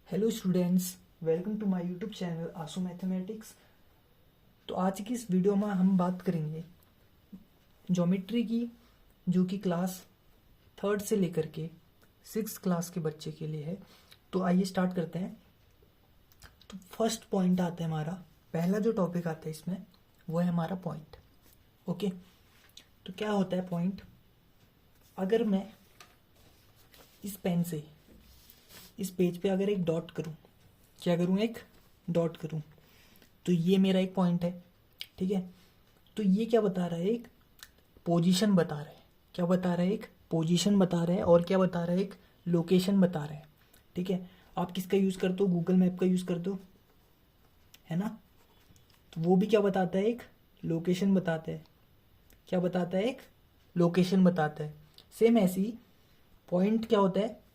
Hello students, welcome to my YouTube channel Aasu mathematics. तो आज की इस वीडियो में हम बात करेंगे ज्योमेट्री की, जो कि क्लास थर्ड से लेकर के 6th क्लास के बच्चे के लिए है। तो आइए स्टार्ट करते हैं। तो फर्स्ट पॉइंट आता है हमारा, पहला जो टॉपिक आता है इसमें वो है हमारा पॉइंट। ओके, तो क्या होता है पॉइंट? अगर मैं इस पेन से इस पेज पे अगर एक डॉट करूं, क्या करूं? एक डॉट करूं, तो ये मेरा एक पॉइंट है। ठीक है, तो ये क्या बता रहा है? एक पोजीशन बता रहा है। क्या बता रहा है? एक पोजीशन बता रहा है। और क्या बता रहा है? एक लोकेशन बता रहा है। ठीक है, आप किसका यूज़ करते हो? गूगल मैप का यूज़ करते हो, है ना? तो वो भी क्या बताता है? एक लोकेशन बताता है। क्या बताता है? एक लोकेशन बताता है। सेम ऐसी पॉइंट क्या होता है?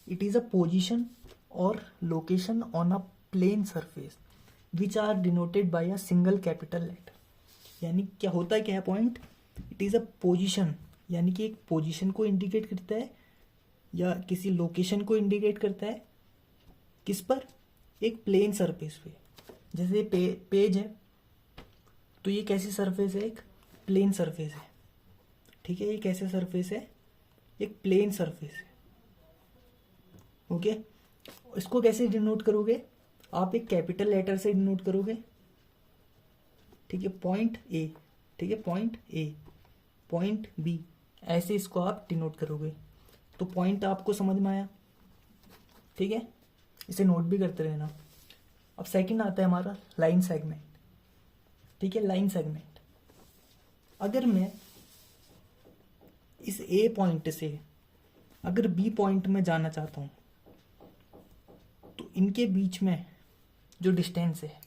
इट इज़ अ पोजीशन और location on a plane surface which are denoted by a single capital letter. यानी क्या होता है? क्या है point? It is a position, यानी कि एक पोजीशन को इंडिकेट करता है या किसी लोकेशन को इंडिकेट करता है। किस पर? एक प्लेन सरफेस पे। जैसे पेज है, तो ये कैसी सरफेस है? एक प्लेन सरफेस है। ठीक है, ये कैसे सरफेस है? एक प्लेन सरफेस है। ओके, इसको कैसे डिनोट करोगे? आप एक कैपिटल लेटर से डिनोट करोगे। ठीक है, पॉइंट ए, ठीक है, पॉइंट ए, पॉइंट बी, ऐसे इसको आप डिनोट करोगे। तो पॉइंट आपको समझ में आया? ठीक है, इसे नोट भी करते रहना। अब सेकंड आता है हमारा लाइन सेगमेंट। ठीक है, लाइन सेगमेंट। अगर मैं इस ए पॉइंट से अगर बी पॉइंट में जाना चाहता हूं, तो इनके बीच में जो डिस्टेंस है,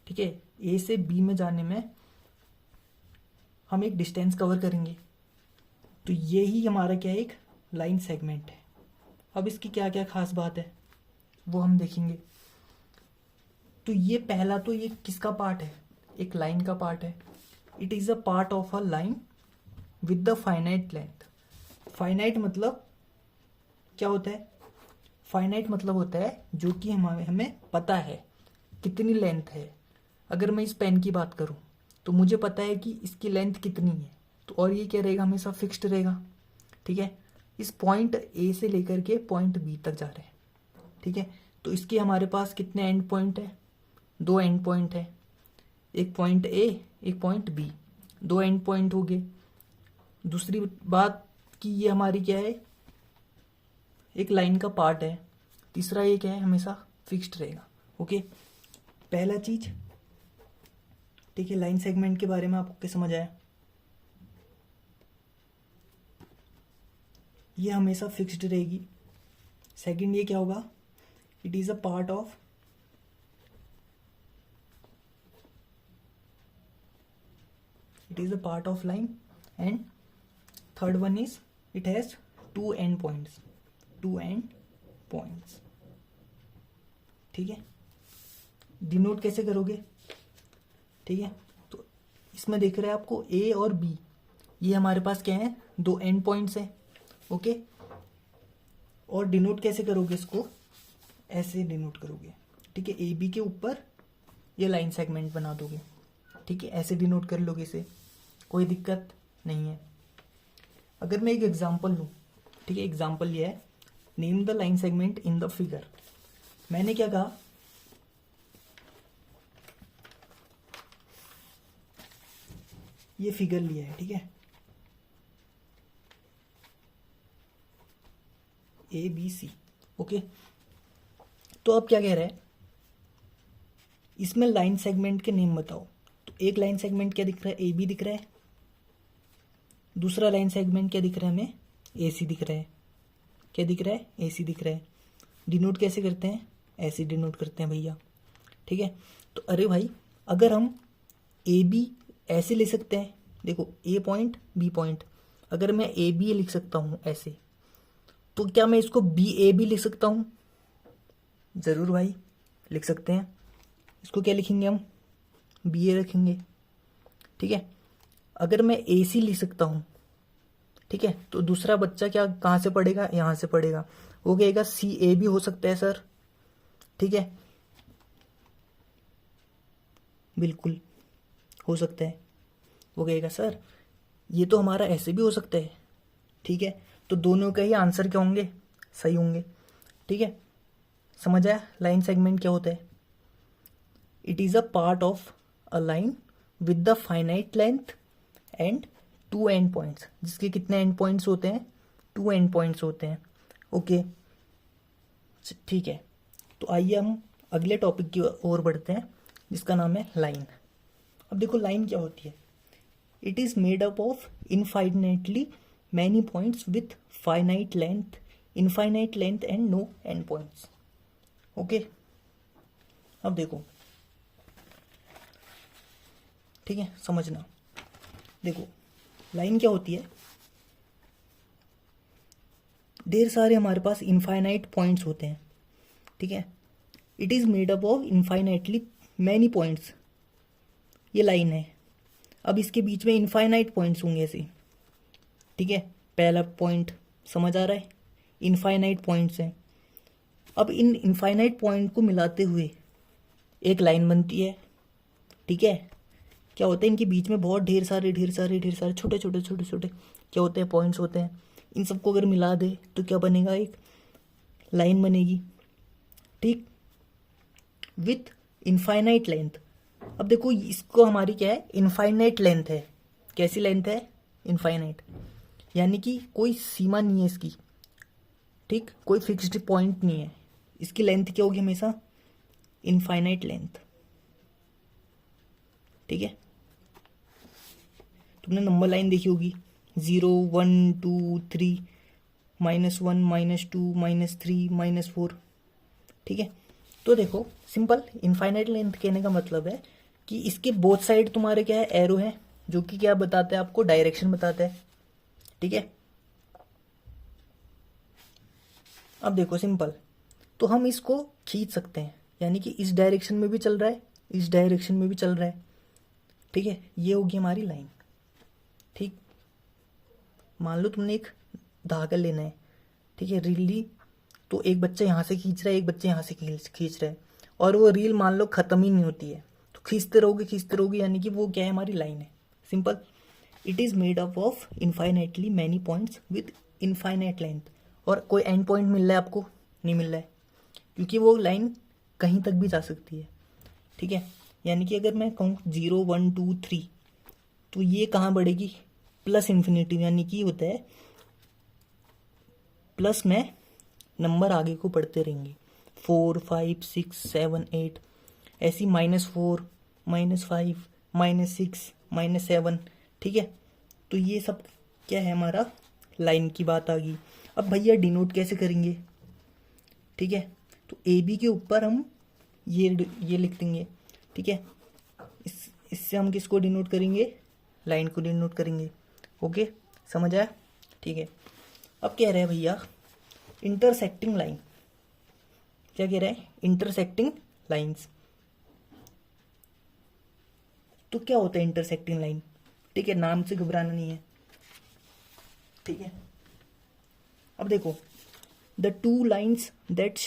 ठीक है, ए से बी में जाने में हम एक डिस्टेंस कवर करेंगे। तो ये ही हमारा क्या है? एक लाइन सेगमेंट है। अब इसकी क्या क्या खास बात है वो हम देखेंगे। तो ये पहला, तो ये किसका पार्ट है? एक लाइन का पार्ट है। It is a part of a line with the finite length. Finite मतलब क्या होता है? फाइनाइट मतलब होता है जो कि हमें पता है कितनी लेंथ है। अगर मैं इस पेन की बात करूं, तो मुझे पता है कि इसकी लेंथ कितनी है। तो और ये क्या रहेगा? हमेशा फिक्स्ड रहेगा। ठीक है, इस पॉइंट ए से लेकर के पॉइंट बी तक जा रहे हैं। ठीक है, तो इसके हमारे पास कितने एंड पॉइंट है? 2 एंड पॉइंट है। एक पॉइंट ए, एक पॉइंट बी, 2 एंड पॉइंट हो गए। दूसरी बात कि ये हमारी क्या है? एक लाइन का पार्ट है। तीसरा ये क्या है? हमेशा फिक्स्ड रहेगा। ओके, पहला चीज। ठीक है, लाइन सेगमेंट के बारे में आपको क्या समझ आया? ये हमेशा फिक्स्ड रहेगी। सेकंड, ये क्या होगा? It is a part of line. And third one is it has 2 and points. 2 and points. ठीक है, डिनोट कैसे करोगे? ठीक है, तो इसमें देख रहे हैं आपको ए और बी, ये हमारे पास क्या है? 2 एंड पॉइंट्स है। ओके, और डिनोट कैसे करोगे इसको? ऐसे डिनोट करोगे। ठीक है, ए बी के ऊपर ये लाइन सेगमेंट बना दोगे। ठीक है, ऐसे डिनोट कर लोगे इसे, कोई दिक्कत नहीं है। अगर मैं एक एग्जांपल लूँ, ठीक है, एग्जांपल ये है, name the line segment in the figure. मैंने क्या कहा? ये फिगर लिया है, ठीक है, ए बी सी। ओके, तो अब क्या कह रहा है? इसमें लाइन सेगमेंट के नेम बताओ। तो एक लाइन सेगमेंट क्या दिख रहा है? ए बी दिख रहा है। दूसरा लाइन सेगमेंट क्या दिख रहा है हमें? ए सी दिख रहा है। क्या दिख रहा है? ए सी दिख रहा है। डिनोट कैसे करते हैं? ऐसे डिनोट करते हैं भैया। ठीक है, तो अरे भाई, अगर हम ए बी ऐसे ले सकते हैं, देखो ए पॉइंट बी पॉइंट, अगर मैं ए बी लिख सकता हूँ ऐसे, तो क्या मैं इसको बी ए भी लिख सकता हूँ? जरूर भाई, लिख सकते हैं। इसको क्या लिखेंगे हम? बी ए रखेंगे। ठीक है, अगर मैं ए सी लिख सकता हूँ, ठीक है, तो दूसरा बच्चा क्या कहाँ से पढ़ेगा? यहाँ से पढ़ेगा। वो कहेगा सी ए भी हो सकता है सर, ठीक है, बिल्कुल हो सकता है। वो कहेगा सर ये तो हमारा ऐसे भी हो सकता है। ठीक है, तो दोनों के ही आंसर क्या होंगे, सही होंगे। ठीक है, समझ आया लाइन सेगमेंट क्या होता है? It is a part of a line with the finite length and two end points, जिसके कितने एंड पॉइंट्स होते हैं, टू एंड पॉइंट्स होते हैं। ओके, ठीक है, तो आइए हम अगले टॉपिक की ओर बढ़ते हैं जिसका नाम है लाइन। अब देखो लाइन क्या होती है। It is made up of infinitely many points with finite length, infinite length and no end points. Okay, अब देखो, ठीक है, समझना। देखो लाइन क्या होती है, ढेर सारे हमारे पास इनफाइनाइट पॉइंट्स होते हैं। ठीक है, it is made up of infinitely many points, ये लाइन है। अब इसके बीच में इनफाइनाइट पॉइंट्स होंगे ऐसे। ठीक है, पहला पॉइंट समझ आ रहा है, इनफाइनाइट पॉइंट्स हैं। अब इन इनफाइनाइट पॉइंट को मिलाते हुए एक लाइन बनती है। ठीक है, क्या होता है, इनके बीच में बहुत ढेर सारे छोटे छोटे क्या होते हैं, पॉइंट्स होते हैं। इन सबको अगर मिला दे तो क्या बनेगा, एक लाइन बनेगी। ठीक, विथ इनफाइनाइट लेंथ। अब देखो इसको हमारी क्या है, इनफाइनाइट लेंथ है। कैसी लेंथ है, इनफाइनाइट, यानी कि कोई सीमा नहीं है इसकी। ठीक, कोई फिक्स्ड पॉइंट नहीं है, इसकी लेंथ क्या होगी हमेशा, इनफाइनाइट लेंथ। ठीक है, तुमने नंबर लाइन देखी होगी, 0 1 2 3 -1 -2 -3 -4। ठीक है, तो देखो सिंपल इनफाइनाइट लेंथ कहने का मतलब है कि इसके बोथ साइड तुम्हारे क्या है, एरो है, जो कि क्या बताता है आपको, डायरेक्शन बताता है। ठीक है, अब देखो सिंपल, तो हम इसको खींच सकते हैं, यानी कि इस डायरेक्शन में भी चल रहा है, इस डायरेक्शन में भी चल रहा है। ठीक है, ये होगी हमारी लाइन। ठीक, मान लो तुमने एक धागा लेना है, ठीक है, रील, तो एक बच्चा यहाँ से खींच रहा है, एक बच्चा यहाँ से खींच रहा है, और वो रील मान लो खत्म ही नहीं होती है, तो खींचते रहोगे, यानी कि वो क्या है, हमारी लाइन है। Simple, it is made up of infinitely many points with infinite length. और कोई एंड पॉइंट मिल रहा है आपको, नहीं मिल रहा है, क्योंकि वो लाइन कहीं तक भी जा सकती है। ठीक है, यानी कि अगर मैं कहूँ 0 1 2 3, तो ये कहाँ बढ़ेगी, प्लस इन्फिनिटी, यानी कि होता है प्लस में नंबर आगे को बढ़ते रहेंगे, 4 5 6 7 8, ऐसी -4 -5 -6 -7। ठीक है, तो ये सब क्या है, हमारा लाइन की बात आ गई। अब भैया डिनोट कैसे करेंगे? ठीक है, तो ए बी के ऊपर हम ये लिख देंगे। ठीक है, इससे हम किसको डिनोट करेंगे, लाइन को डिनोट करेंगे। ओके, समझ आया? ठीक है, अब कह रहे हैं भैया इंटरसेक्टिंग लाइन। क्या कह रहे हैं, इंटरसेक्टिंग लाइंस। तो क्या होता है इंटरसेक्टिंग लाइन? ठीक है, नाम से घबराना नहीं है। ठीक है, अब देखो, the two lines that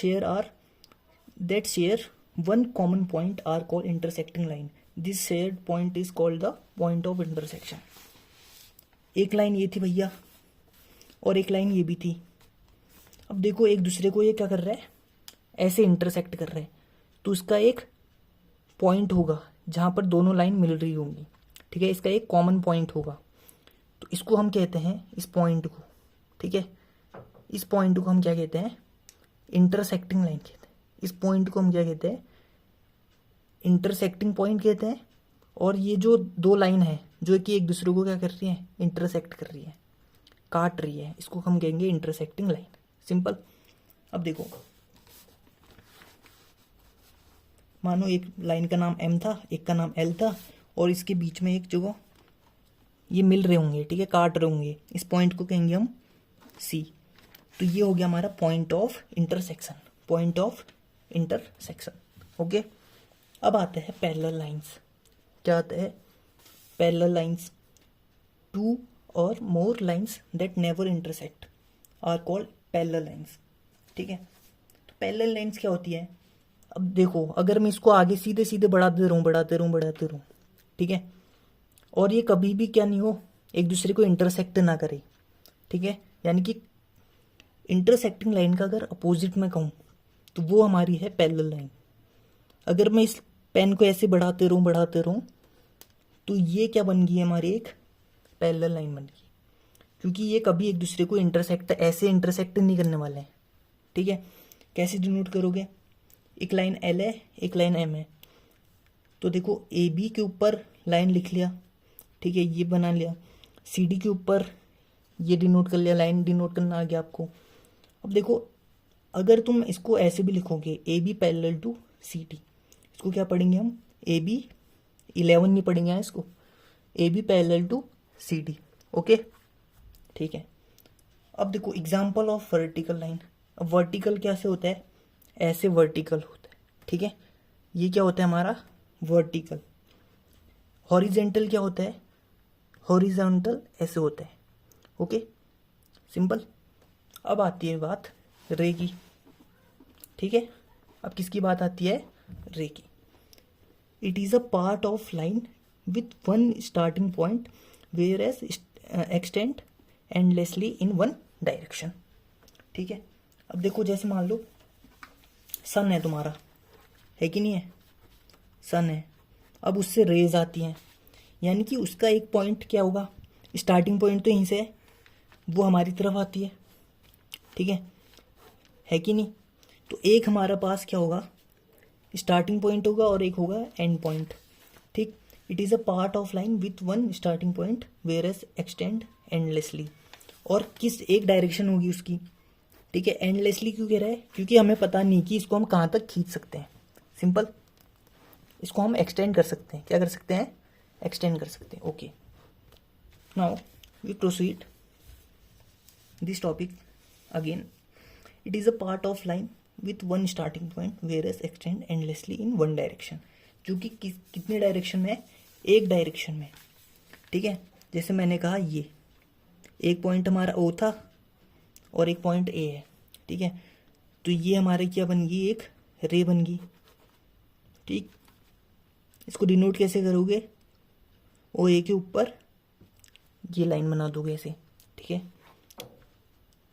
share one common point are called intersecting line. This shared point is called the point of intersection. एक लाइन ये थी भैया, और एक लाइन ये भी थी। अब देखो एक दूसरे को ये क्या कर रहा है, ऐसे इंटरसेक्ट कर रहे हैं, तो इसका एक पॉइंट होगा जहां पर दोनों लाइन मिल रही होंगी। ठीक है, इसका एक कॉमन पॉइंट होगा, तो इसको हम कहते हैं, इस पॉइंट को, ठीक है, इस पॉइंट को हम क्या कहते हैं, इंटरसेक्टिंग लाइन कहते हैं। इस पॉइंट को हम क्या कहते हैं, इंटरसेक्टिंग पॉइंट कहते हैं। और ये जो दो लाइन है जो कि एक दूसरे को क्या कर रही है, इंटरसेक्ट कर रही है, काट रही है, इसको हम कहेंगे इंटरसेक्टिंग लाइन। सिंपल। अब देखो, मानो एक लाइन का नाम M था, एक का नाम L था, और इसके बीच में एक जगह ये मिल रहे होंगे, ठीक है, काट रहे होंगे, इस पॉइंट को कहेंगे हम C। तो ये हो गया हमारा point of intersection, point of intersection. Okay, अब आते हैं पैरेलल लाइंस। क्या आता है, पैरेलल लाइंस। टू और more lines that never intersect are called parallel lines. ठीक है, तो पैरेलल लाइंस क्या होती है, अब देखो, अगर मैं इसको आगे सीधे सीधे बढ़ाते रहूं बढ़ाते रहूं बढ़ाते रहूं, ठीक है, और ये कभी भी क्या नहीं हो, एक दूसरे को इंटरसेक्ट ना करे, ठीक है, यानी कि इंटरसेक्टिंग लाइन का अगर अपोजिट में कहूँ तो वो हमारी है पैरेलल लाइन। अगर मैं इस पेन को ऐसे बढ़ाते रहूं तो ये क्या बन गई हमारी एक पैरेलल लाइन बन गई, क्योंकि ये कभी एक दूसरे को ऐसे इंटरसेक्ट नहीं करने वाले हैं, ठीक है। कैसे डिनोट करोगे, एक लाइन एल है एक लाइन एम है, तो देखो ए बी के ऊपर लाइन लिख लिया, ठीक है, ये बना लिया, सी डी के ऊपर ये डिनोट कर लिया, लाइन डिनोट करना आ गया आपको। अब देखो, अगर तुम इसको ऐसे भी लिखोगे A B parallel to C D, इसको क्या पढ़ेंगे हम, ए बी 11 नहीं पढ़ेंगे यहाँ इसको, A B parallel to C D, okay, ठीक है। अब देखो एग्जाम्पल ऑफ वर्टिकल लाइन। अब वर्टिकल कैसे होता है, ऐसे वर्टिकल होता है, ठीक है, ये क्या होता है हमारा वर्टिकल। हॉरिजेंटल क्या होता है, हॉरिजॉन्टल ऐसे होता है, ओके, सिंपल। अब आती है बात रे की, ठीक है, अब किसकी बात आती है, रे की। It is a part of line with one starting point where as extend endlessly in one direction, ठीक है। अब देखो, जैसे मान लो सन है तुम्हारा, है कि नहीं है, सन है, अब उससे रेज आती हैं, यानी कि उसका एक पॉइंट क्या होगा, स्टार्टिंग पॉइंट तो यहीं से है, वो हमारी तरफ आती है, ठीक है कि नहीं। तो एक हमारा पास क्या होगा, स्टार्टिंग पॉइंट होगा और एक होगा एंड पॉइंट, ठीक। It is a part of line with one starting point where as extend endlessly, और किस एक डायरेक्शन होगी उसकी, ठीक है। एंडलेसली क्यों कह रहा है, क्योंकि हमें पता नहीं कि इसको हम कहाँ तक खींच सकते हैं, सिंपल, इसको हम एक्सटेंड कर सकते हैं, क्या कर सकते हैं, एक्सटेंड कर सकते हैं, okay. Now we proceed this topic again. It is a part of line with one starting point where as extend endlessly in one direction, जो कि कितने डायरेक्शन में है, एक डायरेक्शन में, ठीक है। जैसे मैंने कहा, ये एक पॉइंट हमारा ओ था और एक पॉइंट ए है, ठीक है, तो ये हमारे क्या बन गई, एक रे बन गई, ठीक। इसको डिनोट कैसे करोगे, ओ ए के ऊपर ये लाइन बना दोगे ऐसे, ठीक है,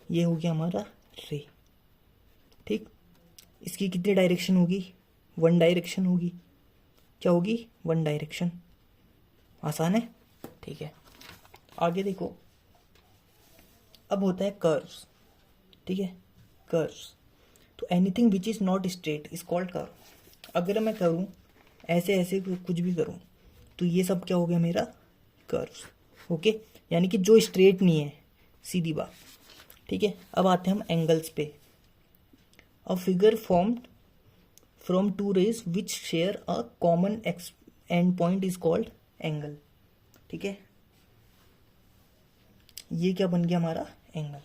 ये हो गया हमारा रे, ठीक। इसकी कितनी डायरेक्शन होगी, वन डायरेक्शन होगी, क्या होगी, वन डायरेक्शन, आसान है, ठीक है। आगे देखो, अब होता है कर्व्स, ठीक है, कर्व्स। तो anything which is not straight is called curve. अगर मैं करूं ऐसे ऐसे कुछ भी करूं तो ये सब क्या हो गया मेरा, कर्व्स, ओके, यानी कि जो स्ट्रेट नहीं है, सीधी बात, ठीक है। अब आते हैं हम एंगल्स पे। A figure formed from two rays which share a common end point is called angle, ठीक है, ये क्या बन गया हमारा angle.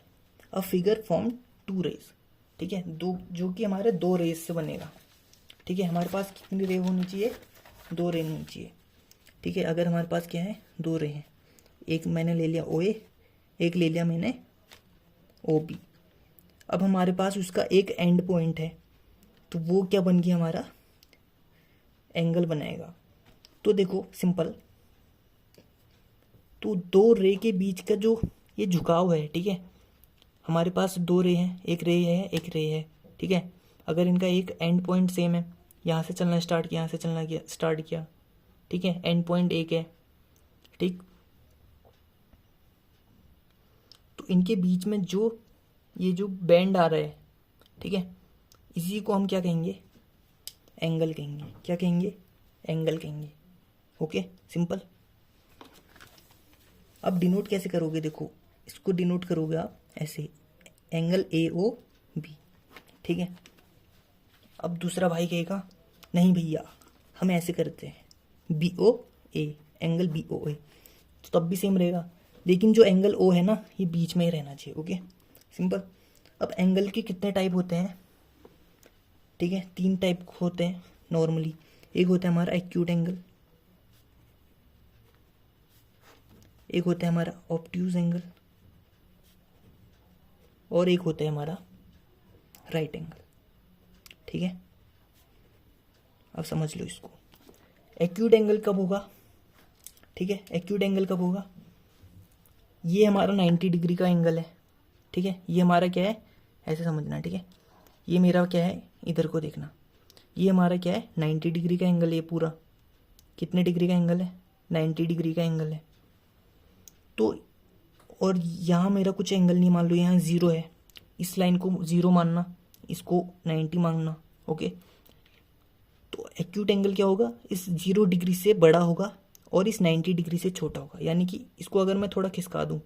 A figure form two rays, ठीक है, दो, जो कि हमारे दो रेज से बनेगा, ठीक है। हमारे पास कितनी रे होनी चाहिए, दो रे होनी चाहिए, ठीक है। अगर हमारे पास क्या है, दो रे हैं, एक मैंने ले लिया ओ ए, एक ले लिया मैंने ओ बी। अब हमारे पास उसका एक एंड पॉइंट है, तो वो क्या बन गया हमारा, एंगल बनाएगा। तो देखो सिंपल, तो दो रे के बीच का जो ये झुकाव है, ठीक है, हमारे पास दो रे हैं, एक रे है एक रे है, ठीक है। अगर इनका एक एंड पॉइंट सेम है, यहाँ से चलना स्टार्ट किया, यहाँ से चलना किया स्टार्ट किया, ठीक है, एंड पॉइंट एक है, ठीक। तो इनके बीच में जो ये जो बैंड आ रहा है, ठीक है, इसी को हम क्या कहेंगे, एंगल कहेंगे, क्या कहेंगे, एंगल कहेंगे, ओके, सिंपल। अब डिनोट कैसे करोगे, देखो इसको डिनोट करोगे आप ऐसे, एंगल ए ओ बी, ठीक है। अब दूसरा भाई कहेगा नहीं भैया हम ऐसे करते हैं, बी ओ ए, एंगल बी ओ ए, तो तब भी सेम रहेगा, लेकिन जो एंगल ओ है ना, ये बीच में ही रहना चाहिए, ओके, सिंपल। अब एंगल के कितने टाइप होते हैं, ठीक है, तीन टाइप होते हैं नॉर्मली। एक होता है हमारा एक्यूट एंगल, एक होता है हमारा ऑब्ट्यूज एंगल, और एक होता है हमारा राइट एंगल, ठीक है। अब समझ लो इसको। एक्यूट एंगल कब होगा, ठीक है, एक्यूट एंगल कब होगा, ये हमारा 90 डिग्री का एंगल है, ठीक है, ये हमारा क्या है, ऐसे समझना, ठीक है, ये मेरा क्या है, इधर को देखना, ये हमारा क्या है, 90 डिग्री का एंगल है, ये पूरा कितने डिग्री का एंगल है, 90 डिग्री का एंगल है। तो और यहाँ मेरा कुछ एंगल नहीं, मान लो यहाँ 0 है, इस लाइन को 0 मानना, इसको 90 मानना, ओके। तो एक्यूट एंगल क्या होगा, इस 0 डिग्री से बड़ा होगा और इस 90 डिग्री से छोटा होगा। यानी कि इसको अगर मैं थोड़ा खिसका दूँ,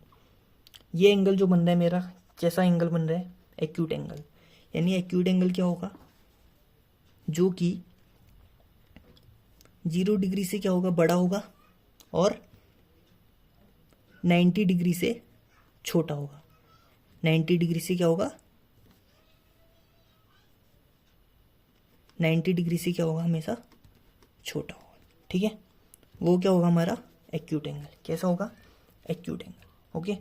ये एंगल जो बन रहा है मेरा, कैसा एंगल बन रहा है, एक्यूट एंगल। यानी एक्यूट एंगल क्या होगा, जो कि 0 डिग्री से क्या होगा, बड़ा होगा और 90 डिग्री से छोटा होगा। 90 डिग्री से क्या होगा, 90 डिग्री से क्या होगा, हमेशा छोटा होगा, ठीक है। वो क्या होगा हमारा एक्यूट एंगल। कैसा होगा, एक्यूट एंगल, ओके।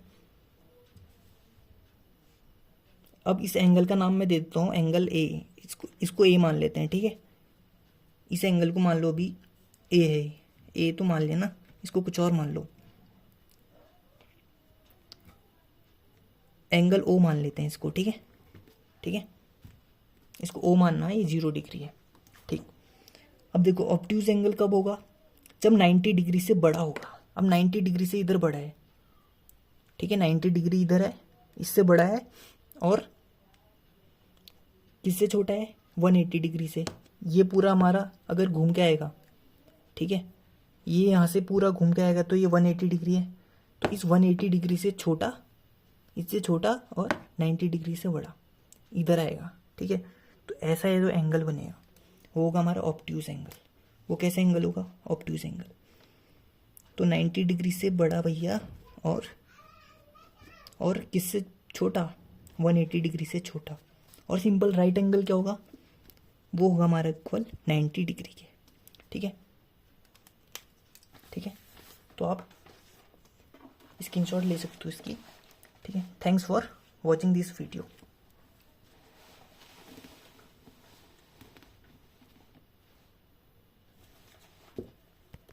अब इस एंगल का नाम मैं दे देता हूँ एंगल ए, इसको ए मान लेते हैं, ठीक है। इस एंगल को मान लो अभी ए है, ए तो मान लेना, इसको कुछ और मान लो, एंगल ओ मान लेते हैं इसको, ठीक है, ठीक है, इसको ओ मानना है, ये 0 डिग्री है, ठीक। अब देखो ऑब्ट्यूज एंगल कब होगा, जब 90 डिग्री से बड़ा होगा। अब 90 डिग्री से इधर बड़ा है, ठीक है, 90 डिग्री इधर है, इससे बड़ा है, और किससे छोटा है, 180 डिग्री से। ये पूरा हमारा अगर घूम के आएगा, ठीक है, ये यहाँ से पूरा घूम के आएगा, तो ये 180 डिग्री है। तो इस 180 डिग्री से छोटा, इससे छोटा और 90 डिग्री से बड़ा इधर आएगा, ठीक है। तो ऐसा है जो एंगल बनेगा, वो होगा हमारा ऑब्ट्यूज एंगल। वो कैसा एंगल होगा, ऑब्ट्यूज एंगल। तो 90 डिग्री से बड़ा भैया, और किससे छोटा, 180 डिग्री से छोटा। और सिंपल राइट एंगल क्या होगा, वो होगा हमारा इक्वल 90 डिग्री के, ठीक है, ठीक है। तो आप स्क्रीनशॉट ले सकते हो इसकी, ठीक है। Thanks for watching this video.